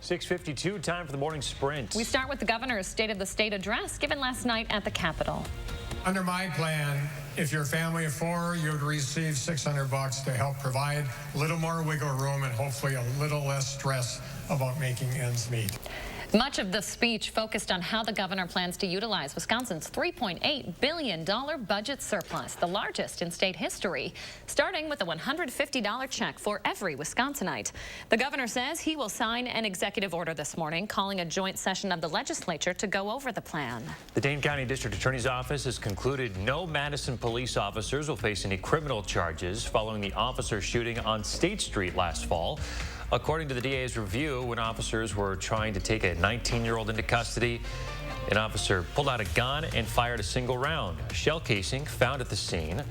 6:52, time for the morning sprint. We start with the governor's State of the State address given last night at the Capitol. Under my plan, if you're a family of four, you would receive $600 to help provide a little more wiggle room and hopefully a little less stress about making ends meet. Much of the speech focused on how the governor plans to utilize Wisconsin's $3.8 billion budget surplus, the largest in state history, starting with a $150 check for every Wisconsinite. The governor says he will sign an executive order this morning, calling a joint session of the legislature to go over the plan. The Dane County District Attorney's Office has concluded no Madison police officers will face any criminal charges following the officer shooting on State Street last fall. According to the DA's review, when officers were trying to take a 19-year-old into custody, an officer pulled out a gun and fired a single round. A shell casing found at the scene.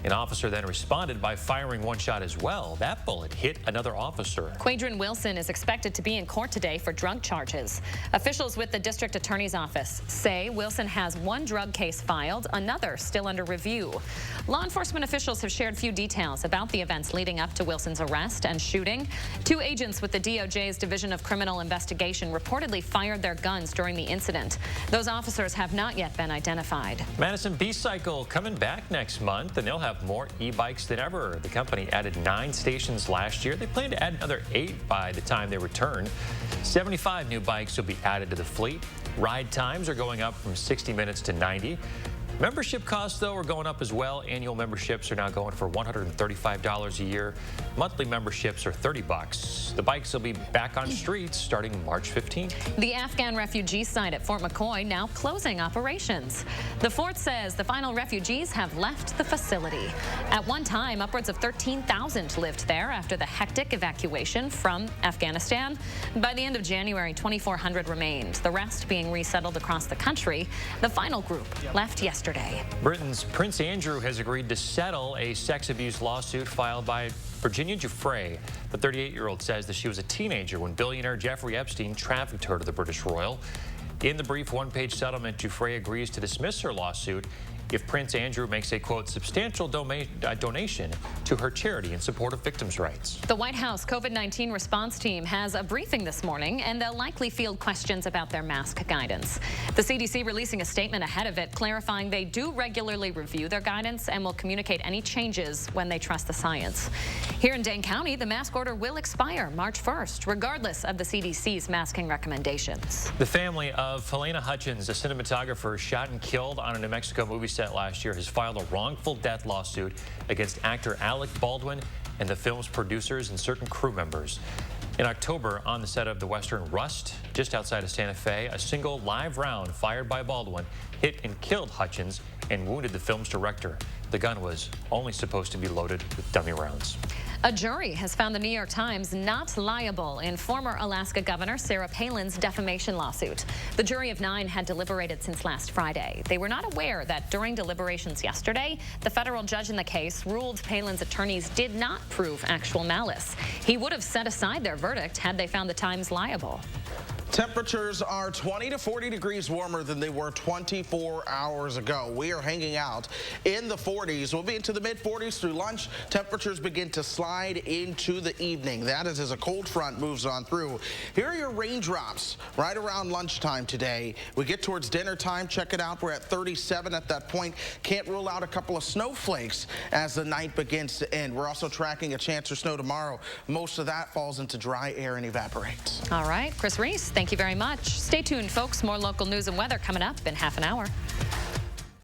An officer then responded by firing one shot as well. That bullet hit another officer. Quadrin Wilson is expected to be in court today for drug charges. Officials with the district attorney's office say Wilson has one drug case filed, another still under review. Law enforcement officials have shared few details about the events leading up to Wilson's arrest and shooting. Two agents with the DOJ's Division of Criminal Investigation reportedly fired their guns during the incident. Those officers have not yet been identified. Madison B-Cycle coming back next month, and they'll have more e-bikes than ever. The company added 9 stations last year. They plan to add another 8 by the time they return. 75 new bikes will be added to the fleet. Ride times are going up from 60 minutes to 90. Membership costs, though, are going up as well. Annual memberships are now going for $135 a year. Monthly memberships are $30. The bikes will be back on streets starting March 15th. The Afghan refugee site at Fort McCoy now closing operations. The fort says the final refugees have left the facility. At one time, upwards of 13,000 lived there after the hectic evacuation from Afghanistan. By the end of January, 2,400 remained, the rest being resettled across the country. The final group left yesterday. Britain's Prince Andrew has agreed to settle a sex abuse lawsuit filed by Virginia Giuffre. The 38-year-old says that she was a teenager when billionaire Jeffrey Epstein trafficked her to the British Royal. In the brief one-page settlement, Giuffre agrees to dismiss her lawsuit if Prince Andrew makes a, quote, substantial donation to her charity in support of victims' rights. The White House COVID-19 response team has a briefing this morning, and they'll likely field questions about their mask guidance. The CDC releasing a statement ahead of it, clarifying they do regularly review their guidance and will communicate any changes when they trust the science. Here in Dane County, the mask order will expire March 1st, regardless of the CDC's masking recommendations. The family of Helena Hutchins, a cinematographer shot and killed on a New Mexico movie set last year, has filed a wrongful death lawsuit against actor Alec Baldwin and the film's producers and certain crew members. In October, on the set of the Western Rust, just outside of Santa Fe, a single live round fired by Baldwin hit and killed Hutchins and wounded the film's director. The gun was only supposed to be loaded with dummy rounds. A jury has found the New York Times not liable in former Alaska Governor Sarah Palin's defamation lawsuit. The jury of 9 had deliberated since last Friday. They were not aware that during deliberations yesterday, the federal judge in the case ruled Palin's attorneys did not prove actual malice. He would have set aside their verdict had they found the Times liable. Temperatures are 20 to 40 degrees warmer than they were 24 hours ago. We are hanging out in the 40s. We'll be into the mid-40s through lunch. Temperatures begin to slide into the evening. That is as a cold front moves on through. Here are your raindrops right around lunchtime today. We get towards dinner time. Check it out. We're at 37 at that point. Can't rule out a couple of snowflakes as the night begins to end. We're also tracking a chance for snow tomorrow. Most of that falls into dry air and evaporates. All right, Chris Reese, thank you very much. Stay tuned, folks. More local news and weather coming up in half an hour.